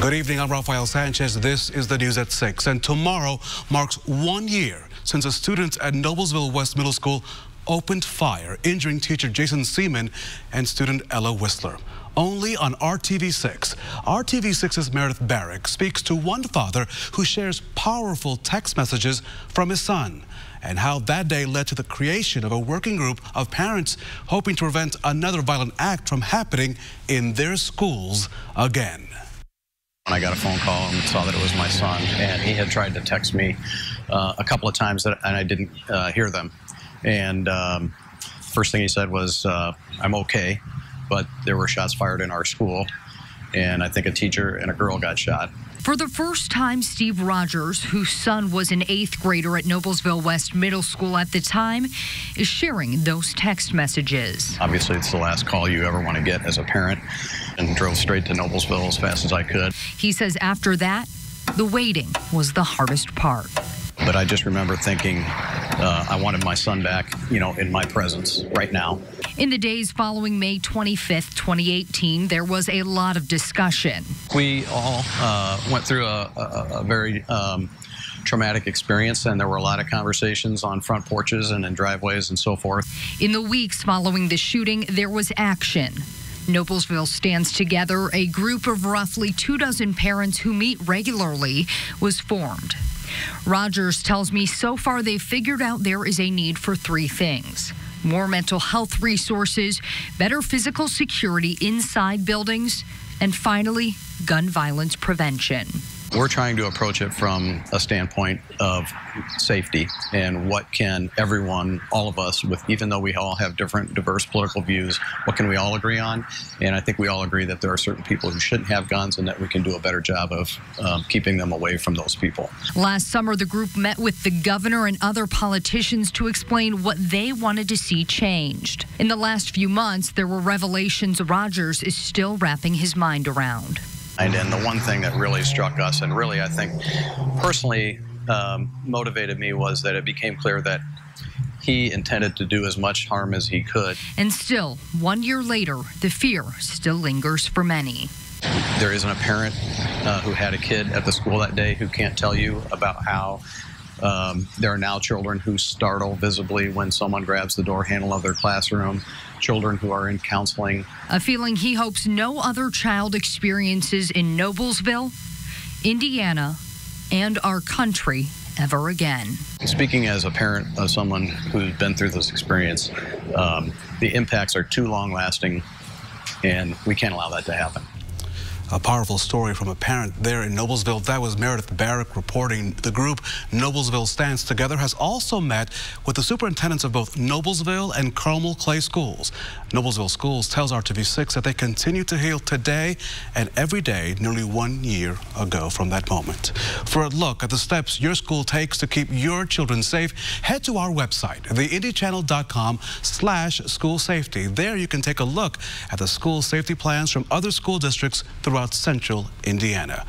Good evening, I'm Rafael Sanchez. This is the news at 6. And tomorrow marks 1 year since the students at Noblesville West Middle School opened fire, injuring teacher Jason Seaman and student Ella Whistler. Only on RTV6. RTV6's Meredith Barrick speaks to one father who shares powerful text messages from his son and how that day led to the creation of a working group of parents hoping to prevent another violent act from happening in their schools again. I got a phone call and saw that it was my son, and he had tried to text me a couple of times and I didn't hear them. And first thing he said was, I'm okay, but there were shots fired in our school, and I think a teacher and a girl got shot. For the first time, Steve Rogers, whose son was an 8th grader at Noblesville West Middle School at the time, is sharing those text messages. Obviously, it's the last call you ever want to get as a parent, and drove straight to Noblesville as fast as I could. He says after that, the waiting was the hardest part. But I just remember thinking I wanted my son back, in my presence right now. In the days following May 25th, 2018, there was a lot of discussion. We all went through a very traumatic experience, and there were a lot of conversations on front porches and in driveways and so forth. In the weeks following the shooting, there was action. Noblesville Stands Together, a group of roughly 24 parents who meet regularly, was formed. Rogers tells me so far they've figured out there is a need for 3 things: more mental health resources, better physical security inside buildings, and finally, gun violence prevention. We're trying to approach it from a standpoint of safety and what can everyone, all of us, even though we all have different diverse political views, what can we all agree on? And I think we all agree that there are certain people who shouldn't have guns and that we can do a better job of keeping them away from those people. Last summer, the group met with the governor and other politicians to explain what they wanted to see changed. In the last few months, there were revelations Rogers is still wrapping his mind around. And the one thing that really struck us, and really I think personally motivated me, was that it became clear that he intended to do as much harm as he could. And still, 1 year later, the fear still lingers for many. There isn't a parent who had a kid at the school that day who can't tell you about how there are now children who startle visibly when someone grabs the door handle of their classroom, children who are in counseling. A feeling he hopes no other child experiences in Noblesville, Indiana, and our country ever again. Speaking as a parent of someone who's been through this experience, the impacts are too long-lasting, and we can't allow that to happen. A powerful story from a parent there in Noblesville. That was Meredith Barrick reporting. The group Noblesville Stands Together has also met with the superintendents of both Noblesville and Carmel Clay schools. Noblesville Schools tells RTV6 that they continue to heal today and every day nearly 1 year ago from that moment. For a look at the steps your school takes to keep your children safe, head to our website, theindychannel.com/school safety. There you can take a look at the school safety plans from other school districts throughout Central Indiana.